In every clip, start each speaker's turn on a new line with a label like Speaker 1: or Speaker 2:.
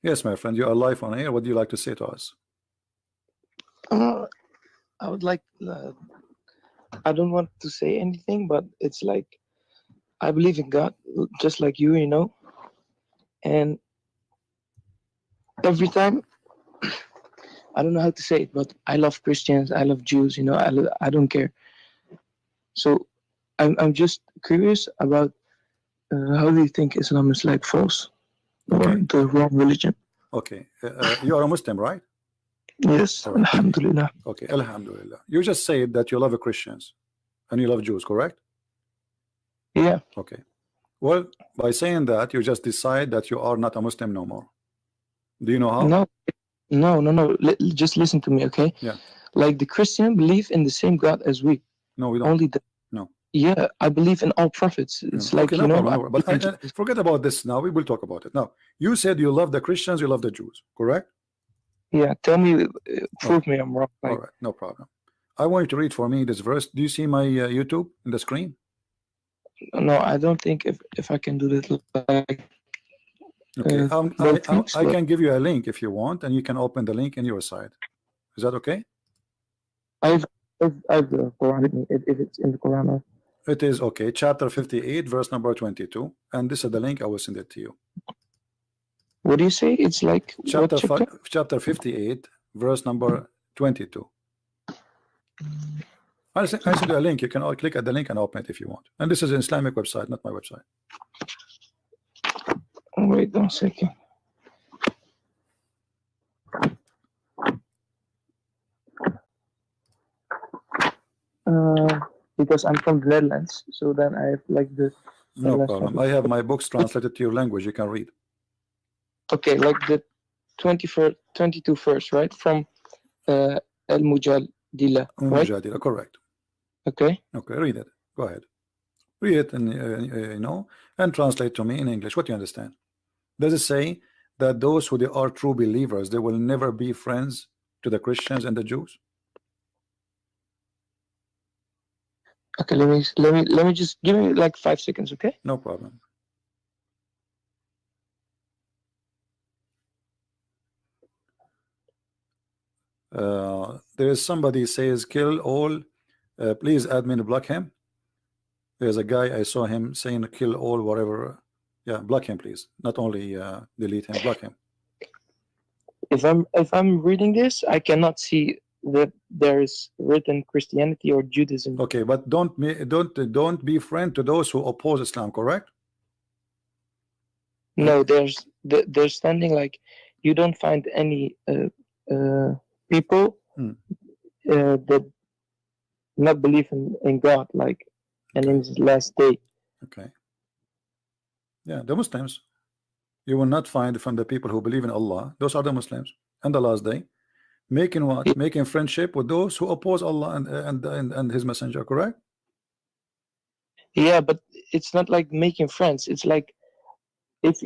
Speaker 1: Yes, my friend, you are live on air. What do you like to say to us?
Speaker 2: I would like. I don't want to say anything, but it's like I believe in God, just like you know. And every time, I don't know how to say it, but I love Christians. I love Jews. I don't care. So I'm just curious about how do you think Islam is like false or
Speaker 1: Okay.
Speaker 2: the wrong religion?
Speaker 1: Okay. You are a Muslim, right?
Speaker 2: Yes,
Speaker 1: All right.
Speaker 2: Alhamdulillah.
Speaker 1: Okay, Alhamdulillah. You just said that you love Christians and you love Jews, correct?
Speaker 2: Yeah.
Speaker 1: Okay. Well, by saying that, you just decide that you are not a Muslim no more. Do you know how?
Speaker 2: No. Just listen to me, okay?
Speaker 1: Yeah.
Speaker 2: Like the Christian believe in the same God as we.
Speaker 1: No, we don't.
Speaker 2: Only the.
Speaker 1: No.
Speaker 2: Yeah, I believe in all prophets. It's like,
Speaker 1: okay, no problem, no problem.
Speaker 2: I
Speaker 1: But forget about this now. We will talk about it. Now, you said you love the Christians, you love the Jews, correct?
Speaker 2: Yeah, tell me, prove me I'm wrong.
Speaker 1: All right, no problem. I want you to read for me this verse. Do you see my YouTube in the screen?
Speaker 2: No, I don't think if I can do that. Like,
Speaker 1: okay, I can give you a link if you want, and you can open the link in your side. Is that okay?
Speaker 2: I've the Quran if it's in the Quran.
Speaker 1: It is okay. Chapter 58, verse number 22, and this is the link. I will send it to you.
Speaker 2: What do you say? It's like
Speaker 1: chapter 58, verse number 22. I send you a link. You can all click at the link and open it if you want. And this is an Islamic website, not my website.
Speaker 2: Wait one second. Because I'm from the Netherlands, so then I have like the.
Speaker 1: No problem. I have my books translated to your language. You can read.
Speaker 2: Okay, like the 22 verse, right? From Al-Mujadila, right?
Speaker 1: Mujadila, correct.
Speaker 2: Okay.
Speaker 1: Okay, read it. Go ahead. Read it and and translate to me in English. What do you understand? Does it say that those who they are true believers, they will never be friends to the Christians and the Jews?
Speaker 2: Okay, let me just give me like 5 seconds, okay?
Speaker 1: No problem. There is somebody says kill all. Please admin block him. There's a guy I saw him saying kill all whatever. Yeah, block him please. Not only delete him, block him.
Speaker 2: If I'm reading this, I cannot see that there is written Christianity or Judaism.
Speaker 1: Okay, but don't be friend to those who oppose Islam, correct?
Speaker 2: No, there's standing like you don't find any people that not believe in God, like, and in His last day.
Speaker 1: Okay. Yeah, the Muslims. You will not find from the people who believe in Allah. Those are the Muslims. And the last day, making what? Yeah. Making friendship with those who oppose Allah and His Messenger. Correct?
Speaker 2: Yeah, but it's not like making friends. It's like if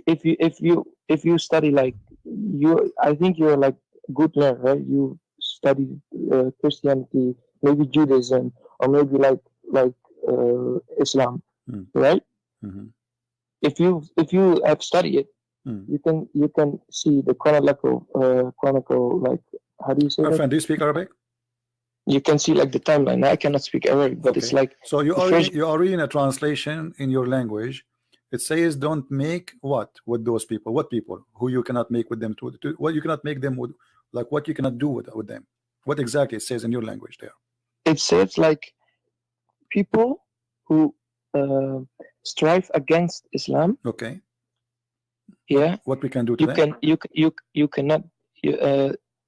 Speaker 2: you study like you, I think you're like good learner, right? You study Christianity, maybe Judaism, or maybe like Islam, right?
Speaker 1: Mm-hmm.
Speaker 2: If you have studied it, you can see the chronicle like, how do you say
Speaker 1: My
Speaker 2: that?
Speaker 1: friend, do you speak Arabic?
Speaker 2: You can see like the timeline. I cannot speak Arabic, but it's like
Speaker 1: so you are reading a translation in your language. It says don't make what with those people. What people who you cannot make with them to what you cannot make them with, like what you cannot do with them. What exactly it says in your language there?
Speaker 2: It says like people who strive against Islam.
Speaker 1: Okay.
Speaker 2: Yeah.
Speaker 1: What we can do to them?
Speaker 2: You cannot.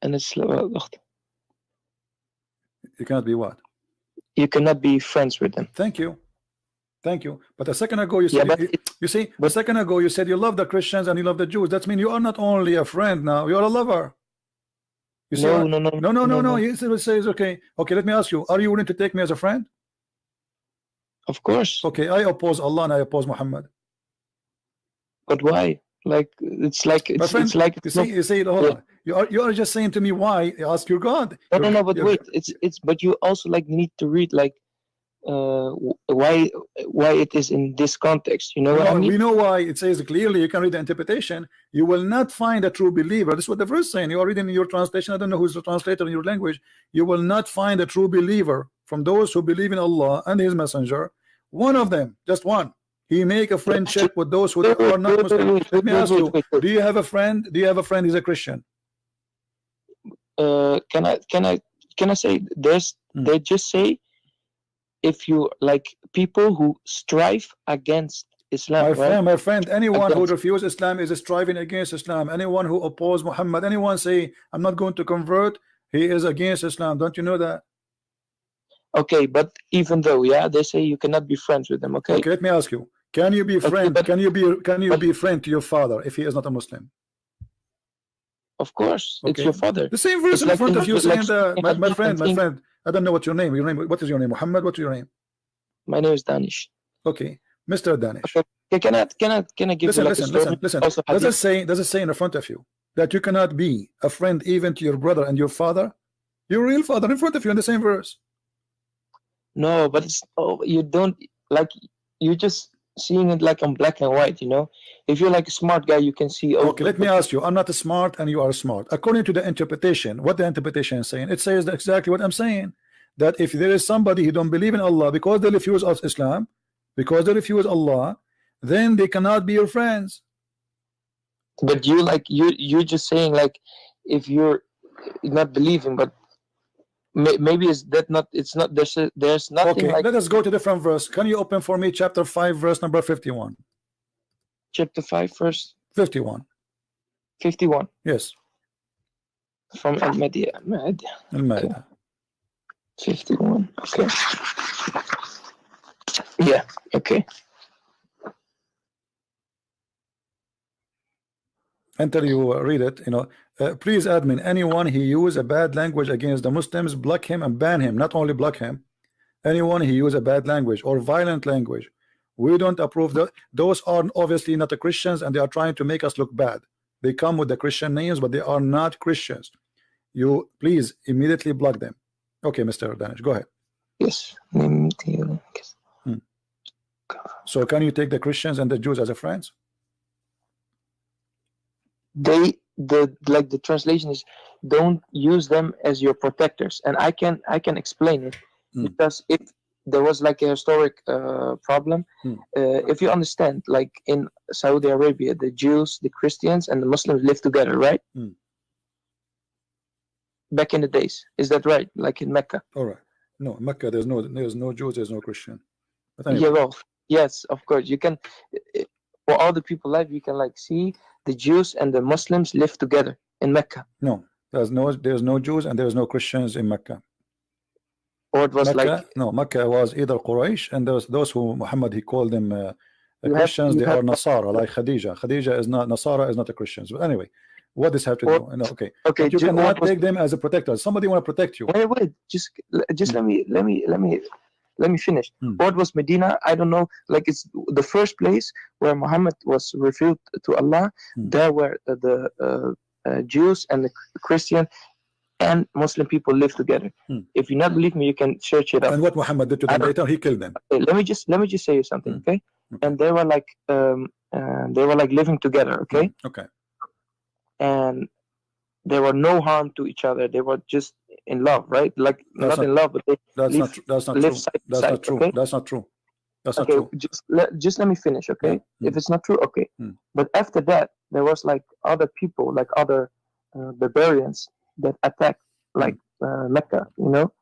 Speaker 2: And it's
Speaker 1: you cannot be what?
Speaker 2: You cannot be friends with them.
Speaker 1: Thank you. But a second ago you said you see. A second ago you said you love the Christians and you love the Jews. That means you are not only a friend now. You are a lover. You see no. He says okay. Let me ask you. Are you willing to take me as a friend?
Speaker 2: Of course.
Speaker 1: Okay, I oppose Allah and I oppose Muhammad.
Speaker 2: But why? Like it's like
Speaker 1: you see hold on. You are just saying to me why? Ask your God.
Speaker 2: No. But wait, it's but you also like need to read like why it is in this context. You know what I mean?
Speaker 1: We know why. It says clearly. You can read the interpretation. You will not find a true believer. This is what the verse is saying. You are reading your translation. I don't know who's the translator in your language. You will not find a true believer from those who believe in Allah and His Messenger. One of them, just one. He make a friendship with those who are not Muslim. Let me ask you: do you have a friend? Do you have a friend who's a Christian?
Speaker 2: Can I say there's they just say, if you like people who strive against Islam,
Speaker 1: my friend, anyone who refuses Islam is striving against Islam. Anyone who opposes Muhammad, anyone say I'm not going to convert, he is against Islam. Don't you know that?
Speaker 2: Okay, but even though, yeah, they say you cannot be friends with them. Okay.
Speaker 1: Okay, let me ask you: can you be friend? Can you be friend to your father if he is not a Muslim?
Speaker 2: Of course,
Speaker 1: okay.
Speaker 2: It's your father.
Speaker 1: The same verse in front of you saying that, my friend. I don't know what your name. What is your name? Muhammad. What's your name?
Speaker 2: My name is Danish.
Speaker 1: Okay, Mr. Danish.
Speaker 2: Okay, can I give you like
Speaker 1: listen. Does it say in the front of you that you cannot be a friend even to your brother and your father, your real father, in front of you in the same verse?
Speaker 2: No, but it's you don't like, you just seeing it like on black and white, you know. If you're like a smart guy, you can see.
Speaker 1: Okay, let me ask you. I'm not smart and you are smart. According to the interpretation, what the interpretation is saying, it says exactly what I'm saying. That if there is somebody who don't believe in Allah because they refuse of Islam, because they refuse Allah, then they cannot be your friends.
Speaker 2: But you like you're just saying like, if you're not believing, but maybe it's that not. It's not. There's nothing.
Speaker 1: Okay,
Speaker 2: like,
Speaker 1: let us go to different verse. Can you open for me chapter 5, verse number 51?
Speaker 2: Chapter 5, verse
Speaker 1: 51.
Speaker 2: 51.
Speaker 1: Yes.
Speaker 2: From Al-Ma'idah.
Speaker 1: Al-Ma'idah.
Speaker 2: 51. Okay. Yeah. Okay.
Speaker 1: Until you read it, you know, please admin, anyone who use a bad language against the Muslims, block him and ban him. Not only block him, anyone who use a bad language or violent language, we don't approve. Those are obviously not the Christians, and they are trying to make us look bad. They come with the Christian names, but they are not Christians. You please immediately block them. Okay, Mr. Danish, go ahead.
Speaker 2: Yes.
Speaker 1: So can you take the Christians and the Jews as a friends?
Speaker 2: The translation is, don't use them as your protectors, and I can explain it, because if there was like a historic problem, if you understand, like in Saudi Arabia, the Jews, the Christians, and the Muslims live together, right? Back in the days, is that right? Like in Mecca?
Speaker 1: All right. No, in Mecca there's no Jews, there's no Christian. But anyway.
Speaker 2: Yeah, well, yes, of course you can. For all the people live, you can like see the Jews and the Muslims live together in Mecca.
Speaker 1: No, there's no Jews and there's no Christians in Mecca.
Speaker 2: Or it was
Speaker 1: Mecca, Mecca was either Quraysh, and those who Muhammad, he called them Christians. They are Nasara, like Khadija. Khadija is not Nasara, is not a Christian. But anyway, what does have to do? No, okay.
Speaker 2: Okay,
Speaker 1: but you cannot take them as a protector. Somebody want to protect you.
Speaker 2: Wait. Just let me finish. What was Medina? I don't know. Like, it's the first place where Muhammad was revealed to Allah. There were the Jews and the Christian and Muslim people live together. If you not believe me, you can search it up.
Speaker 1: And what Muhammad did to them later, he killed them.
Speaker 2: Okay, let me just say you something, okay? And they were like living together, okay?
Speaker 1: Okay.
Speaker 2: And there were no harm to each other. They were just in love, right? Like not in love, but they
Speaker 1: that's
Speaker 2: live,
Speaker 1: not
Speaker 2: live
Speaker 1: true.
Speaker 2: side
Speaker 1: That's
Speaker 2: side,
Speaker 1: not true.
Speaker 2: okay?
Speaker 1: That's not true. That's
Speaker 2: okay,
Speaker 1: not true.
Speaker 2: Just let me finish, okay? If it's not true, okay. But after that, there was like other people, like other barbarians that attacked like Mecca, you know?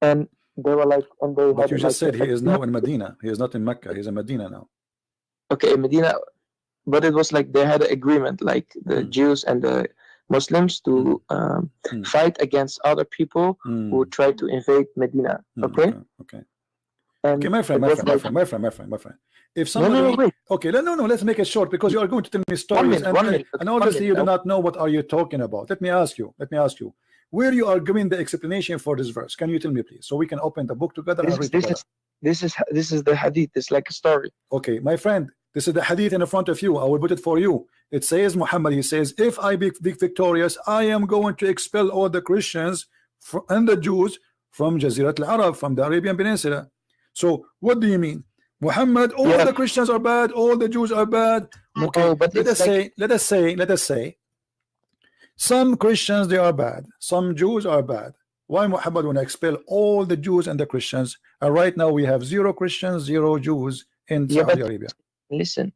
Speaker 2: And they were like, and they.
Speaker 1: But you just said he is now in Medina. He is not in Mecca. He's in Medina now.
Speaker 2: Okay, in Medina, but it was like they had an agreement, like the Jews and the Muslims, to fight against other people who tried to invade Medina. Okay.
Speaker 1: Okay.
Speaker 2: And
Speaker 1: okay, my friend. If somebody,
Speaker 2: wait.
Speaker 1: Okay, no, let's make it short, because you are going to tell me stories, and obviously you do not know what are you talking about. Let me ask you, where you are giving the explanation for this verse. Can you tell me, please, so we can open the book together and read together?
Speaker 2: This is the hadith. It's like a story.
Speaker 1: Okay, my friend, this is the hadith in front of you. I will put it for you. It says, Muhammad, he says, if I be victorious, I am going to expel all the Christians and the Jews from Jazirat al-Arab, from the Arabian Peninsula. So what do you mean? Muhammad, all the Christians are bad, all the Jews are bad. Okay,
Speaker 2: but
Speaker 1: let us say some Christians, they are bad, some Jews are bad. Why Muhammad want to expel all the Jews and the Christians? And right now we have 0 Christians, 0 Jews in Saudi Arabia.
Speaker 2: Listen,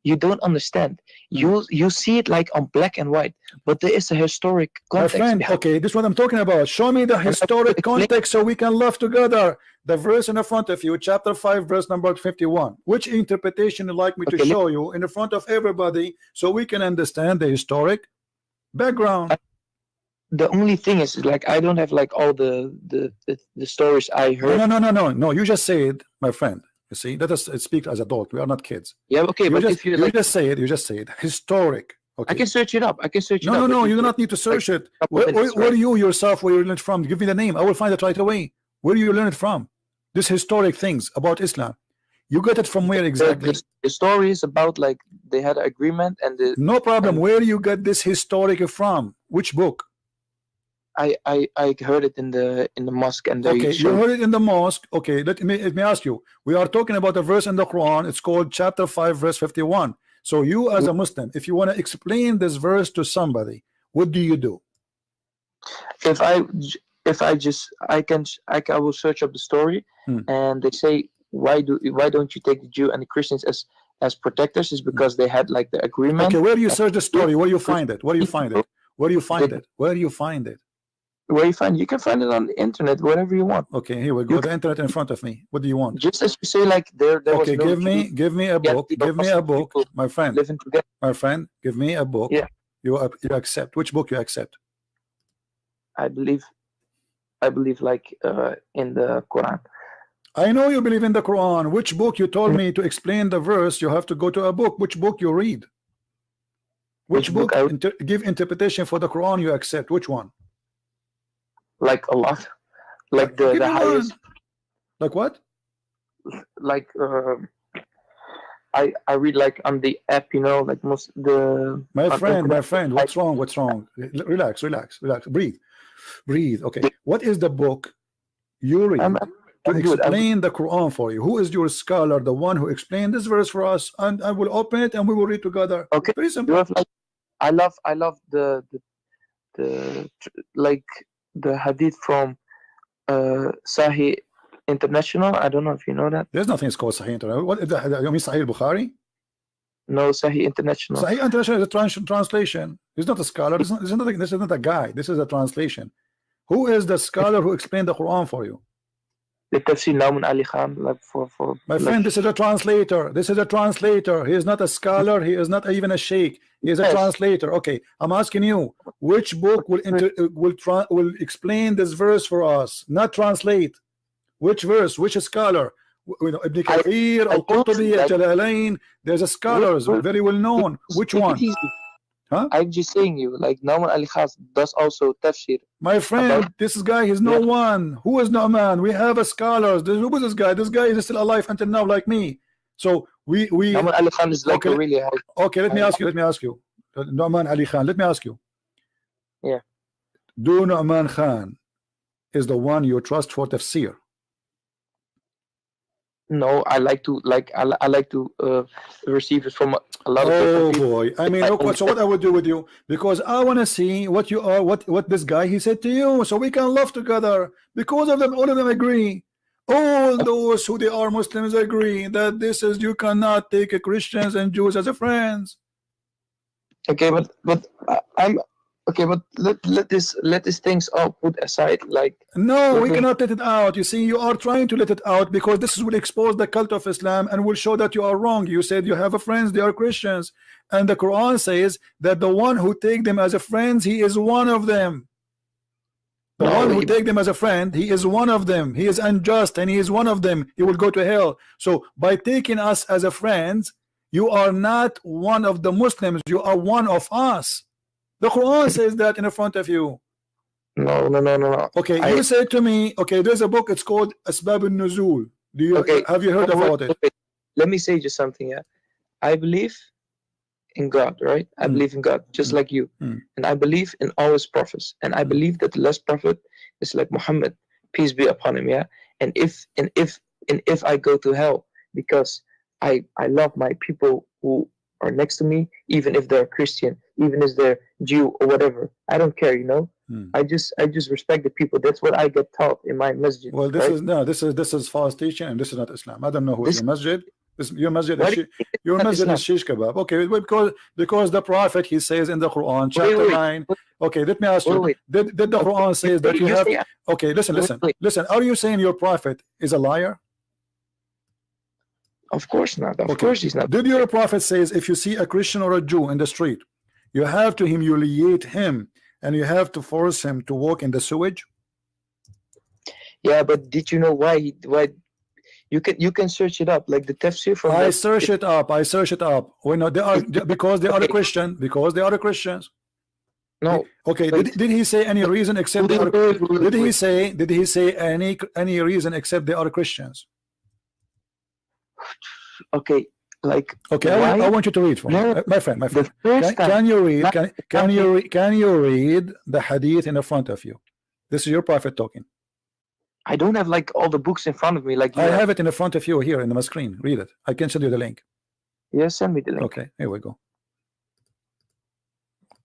Speaker 2: you don't understand. You see it like on black and white, but there is a historic context.
Speaker 1: My friend, okay, this is what I'm talking about. Show me the historic context so we can love together. The verse in the front of you, chapter 5, verse number 51. Which interpretation you like me to show you in the front of everybody so we can understand the historic background?
Speaker 2: The only thing is, like, I don't have like all the stories I heard.
Speaker 1: No. You just say it, my friend. You see, let us speak as adults. We are not kids.
Speaker 2: Yeah, okay, but if
Speaker 1: you just say it, historic. Okay.
Speaker 2: I can search it up.
Speaker 1: No, you do not need to search it. Where you yourself, where you learned from? Give me the name. I will find it right away. Where do you learn it from? This historic things about Islam. You get it from where exactly?
Speaker 2: The story is about, like, they had an agreement and
Speaker 1: no problem. Where you get this historic from? Which book?
Speaker 2: I heard it in the mosque, and
Speaker 1: okay, you heard it in the mosque. Okay, let me ask you. We are talking about a verse in the Quran. It's called chapter 5, verse 51. So you, as a Muslim, if you want to explain this verse to somebody, what do you do?
Speaker 2: I will search up the story, and they say, why don't you take the Jew and the Christians as protectors? Is because they had like the agreement.
Speaker 1: Okay, where do you search the story? Where do you find it? Where do you find it? Where do you find it? Where do you find it?
Speaker 2: Where you can find it on the internet, whatever you want.
Speaker 1: Okay, here we go. The internet in front of me. What do you want?
Speaker 2: Just as you say, like there
Speaker 1: okay,
Speaker 2: was no
Speaker 1: give me a book. Give me a book, my friend.
Speaker 2: Living together.
Speaker 1: My friend, give me a book.
Speaker 2: Yeah.
Speaker 1: You accept. Which book you accept?
Speaker 2: I believe like in the Quran.
Speaker 1: I know you believe in the Quran. Which book? You told me to explain the verse. You have to go to a book. Which book you read? Which book? Give interpretation for the Quran you accept. Which one?
Speaker 2: Like a lot, like the highest.
Speaker 1: Like what?
Speaker 2: Like I read like on the app, you know, like most the.
Speaker 1: My friend, what's wrong? What's wrong? Relax. Breathe. Okay. What is the book you read to explain the Quran for you? Who is your scholar? The one who explained this verse for us, and I will open it and we will read together.
Speaker 2: Okay.
Speaker 1: Very simple.
Speaker 2: You have, like, I love the like the hadith from Sahih International. I don't know if you know that.
Speaker 1: There's nothing called Sahih International. What is that? You mean Sahih Bukhari?
Speaker 2: No, Sahih International.
Speaker 1: Sahih International is a translation. He's not a scholar. This is not a guy. This is a translation. Who is the scholar who explained the Quran for you?
Speaker 2: The Tafsir Nauman Ali Khan, like for
Speaker 1: my friend, this is a translator. This is a translator. He is not a scholar. He is not even a sheikh. He is a translator. Okay, I'm asking you, which book will explain this verse for us? Not translate. Which verse? Which scholar? Ibn Kathir, Al-Qurtubi, Al-Jalalain. There's a scholars very well known. Which one? Huh?
Speaker 2: I'm just saying you, like Nauman Ali Khan does also tafsir.
Speaker 1: My friend, this guy is no one. Who is Nauman? We have a scholars. Who is this guy? This guy is still alive until now, like me. So we
Speaker 2: Nauman Ali Khan is like
Speaker 1: okay,
Speaker 2: a really high.
Speaker 1: Okay, let me ask you. Nauman Ali Khan, let me ask you.
Speaker 2: Yeah.
Speaker 1: Do Nauman Khan is the one you trust for tafsir?
Speaker 2: No, I like to receive it from a lot of
Speaker 1: people.
Speaker 2: Oh
Speaker 1: boy, I mean, look, so what I would do with you, because I want to see what you are, what this guy he said to you, so we can love together. Because of them, all of them agree. All those who they are Muslims agree that this is, you cannot take Christians and Jews as a friends.
Speaker 2: Okay, but I'm. Okay, but let these things all put aside. Like,
Speaker 1: no, we cannot let it out. You see, you are trying to let it out because this will expose the cult of Islam and will show that you are wrong. You said you have a friends, they are Christians, and the Quran says that the one who take them as a friends, he is one of them. The one who take them as a friend, he is one of them. He is unjust and he is one of them. He will go to hell. So by taking us as a friends, you are not one of the Muslims. You are one of us. The Quran says that in the front of you.
Speaker 2: No.
Speaker 1: Okay, you said to me, okay, there's a book, it's called Asbab al-Nuzul. Have you heard about it?
Speaker 2: Okay. Let me say just something. Yeah, I believe in God, right? I believe in God, just like you. And I believe in all his prophets. And I believe that the last prophet is like Muhammad, peace be upon him. Yeah. And if and if I go to hell because I love my people who are next to me, even if they're Christian, even if they're Jew or whatever. I don't care, you know. I just respect the people. That's what I get taught in my masjid.
Speaker 1: Well, this
Speaker 2: right?
Speaker 1: is no, this is false teaching, and this is not Islam. I don't know who's
Speaker 2: This-
Speaker 1: your masjid. Your masjid
Speaker 2: Why
Speaker 1: is
Speaker 2: do you think it's
Speaker 1: your
Speaker 2: not
Speaker 1: masjid is
Speaker 2: Islam?
Speaker 1: shish kebab. Okay, because the Prophet, he says in the Quran, chapter
Speaker 2: wait.
Speaker 1: 9. Okay, let me ask you.
Speaker 2: Wait.
Speaker 1: Did the Quran says that you
Speaker 2: You
Speaker 1: have?
Speaker 2: say-
Speaker 1: Okay, listen.
Speaker 2: wait.
Speaker 1: Are you saying your Prophet is a liar?
Speaker 2: Of course not. Of
Speaker 1: Okay.
Speaker 2: course he's not.
Speaker 1: Did your Prophet says if you see a Christian or a Jew in the street, you have to humiliate him and you have to force him to walk in the sewage?
Speaker 2: Yeah, but did you know why? Why you can search it up, like the tafsir from.
Speaker 1: I search it up. Well, no, they are because they are a Christian. Because they are the Christians.
Speaker 2: No.
Speaker 1: Okay.
Speaker 2: Wait.
Speaker 1: Did he say any reason except they are? Did he say any reason except they are Christians?
Speaker 2: Okay, like.
Speaker 1: Okay,
Speaker 2: why?
Speaker 1: I want you to read for me,
Speaker 2: No,
Speaker 1: my friend.
Speaker 2: The first time.
Speaker 1: Can you read?
Speaker 2: Not-
Speaker 1: Can you read the hadith in the front of you? This is your Prophet talking.
Speaker 2: I don't have like all the books in front of me, like you
Speaker 1: I have it in the front of you here in my screen. Read it. I can send you the link.
Speaker 2: Yeah, send me the link.
Speaker 1: Okay, here we go.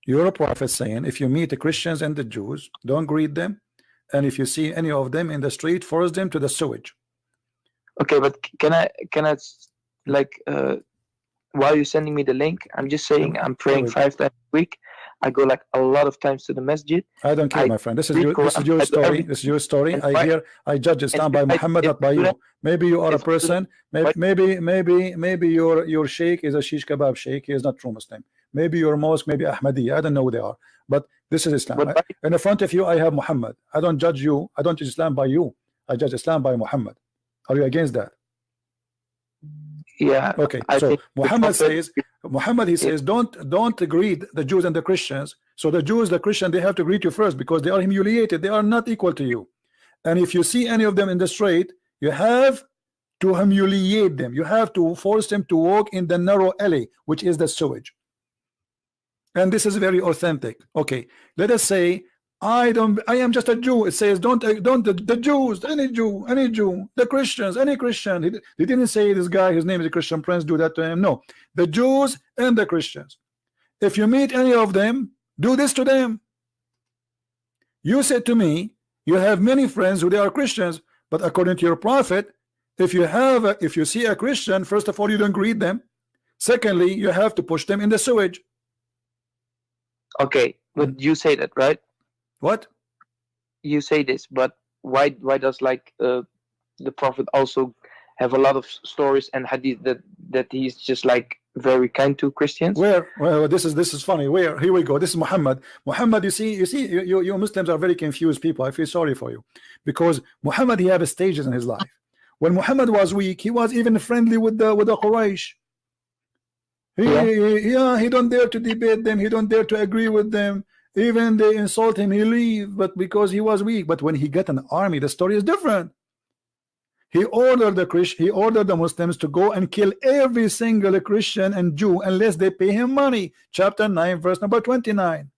Speaker 1: You're a prophet saying if you meet the Christians and the Jews, don't greet them, and if you see any of them in the street, force them to the sewage.
Speaker 2: Okay, but can I like while you're sending me the link, I'm just saying I'm praying 5 times a week. I go like a lot of times to the masjid.
Speaker 1: I don't care, my friend. This is your story. This is your story. I judge Islam by Muhammad, not by you. Maybe you are a person. Maybe your sheikh is a shish kebab sheikh. He is not true Muslim. Maybe your mosque, maybe Ahmadiyya. I don't know who they are. But this is Islam. In the front of you, I have Muhammad. I don't judge you. I don't judge Islam by you. I judge Islam by Muhammad. Are you against that?
Speaker 2: Yeah.
Speaker 1: Okay. So Muhammad says, he says, don't greet the Jews and the Christians. So the Jews, the Christians, they have to greet you first because they are humiliated. They are not equal to you. And if you see any of them in the street, you have to humiliate them. You have to force them to walk in the narrow alley, which is the sewage. And this is very authentic. Okay. Let us say I am just a Jew. It says don't the Jews, any Jew, the Christians, any Christian. He didn't say this guy, his name is a Christian prince, do that to him. No, the Jews and the Christians. If you meet any of them, do this to them. You said to me, you have many friends who they are Christians, but according to your prophet, if you see a Christian, first of all, you don't greet them. Secondly, you have to push them in the sewage.
Speaker 2: Okay, but you say that, right?
Speaker 1: What?
Speaker 2: You say this, but why does like the prophet also have a lot of stories and hadith that he's just like very kind to Christians?
Speaker 1: Where? Well, this is funny. Where? Here we go. This is Muhammad. Muhammad, you Muslims are very confused people. I feel sorry for you because Muhammad, he had stages in his life. When Muhammad was weak, he was even friendly with the Quraysh. He don't dare to debate them. He don't dare to agree with them. Even they insult him, he leave. But because he was weak. But when he got an army, the story is different. He ordered the Muslims to go and kill every single Christian and Jew unless they pay him money. Chapter 9, verse number 29.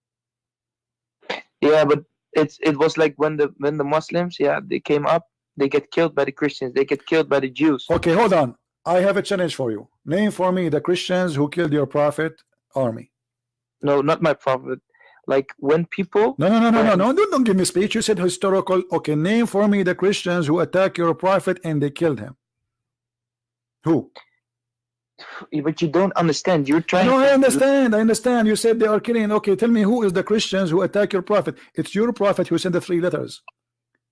Speaker 2: Yeah, but it was like when the Muslims, they came up, they get killed by the Christians, they get killed by the Jews.
Speaker 1: Okay, hold on. I have a challenge for you. Name for me the Christians who killed your prophet army.
Speaker 2: No, not my prophet. Like when people.
Speaker 1: No. Don't give me speech. You said historical. Okay, name for me the Christians who attacked your prophet and they killed him. Who?
Speaker 2: But you don't understand. You're trying.
Speaker 1: No, I understand. You said they are killing. Okay, tell me who is the Christians who attack your prophet? It's your prophet who sent the 3 letters.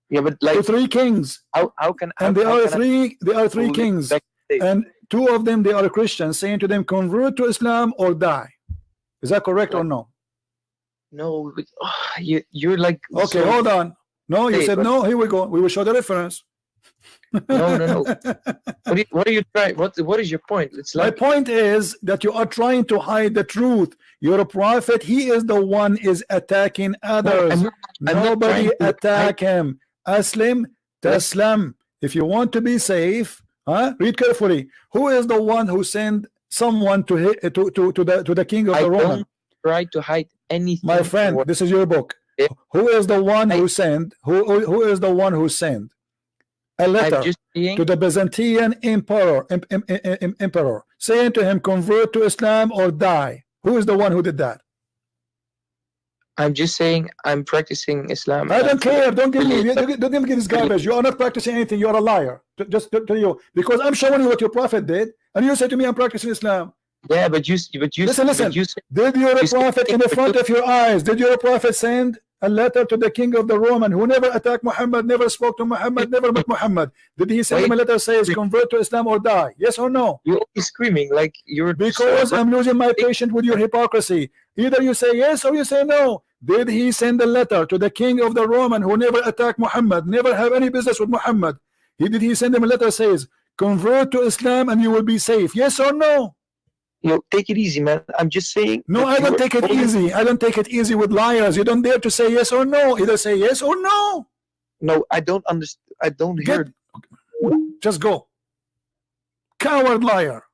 Speaker 2: Yeah, but like
Speaker 1: to 3 kings.
Speaker 2: How can?
Speaker 1: And there are three kings. And 2 of them, they are Christians, saying to them, convert to Islam or die. Is that correct or no?
Speaker 2: No, you're like.
Speaker 1: Okay, so, hold on. No, you said no. Here we go. We will show the reference.
Speaker 2: No. What are you trying? What is your point? It's like,
Speaker 1: my point is that you are trying to hide the truth. You're a prophet. He is the one is attacking others. Nobody attack him. Aslim, taslam. If you want to be safe, read carefully. Who is the one who sent someone to the king of the Roman?
Speaker 2: Don't try to hide anything.
Speaker 1: My friend, this is your book. Who is the one who sent? Who is the one who sent a letter to the Byzantine emperor, saying to him, convert to Islam or die. Who is the one who did that?
Speaker 2: I'm just saying I'm practicing Islam.
Speaker 1: I don't care. Don't give me this garbage. You are not practicing anything. You are a liar. Just to tell you, because I'm showing you what your prophet did, and you say to me, I'm practicing Islam.
Speaker 2: Yeah, but you
Speaker 1: listen. Did your prophet in the front of your eyes? Did your prophet send a letter to the king of the Roman who never attacked Muhammad, never spoke to Muhammad, never met Muhammad? Did he send him a letter says convert to Islam or die? Yes or no?
Speaker 2: You're always screaming like you're.
Speaker 1: Because I'm losing my patience with your hypocrisy. Either you say yes or you say no. Did he send a letter to the king of the Roman who never attacked Muhammad, never have any business with Muhammad? Did he send him a letter says convert to Islam and you will be safe? Yes or no?
Speaker 2: No, take it easy, man. I'm just saying.
Speaker 1: No, I don't take it easy. I don't take it easy with liars. You don't dare to say yes or no. Either say yes or no.
Speaker 2: No, I don't understand. I don't hear.
Speaker 1: Just go. Coward liar.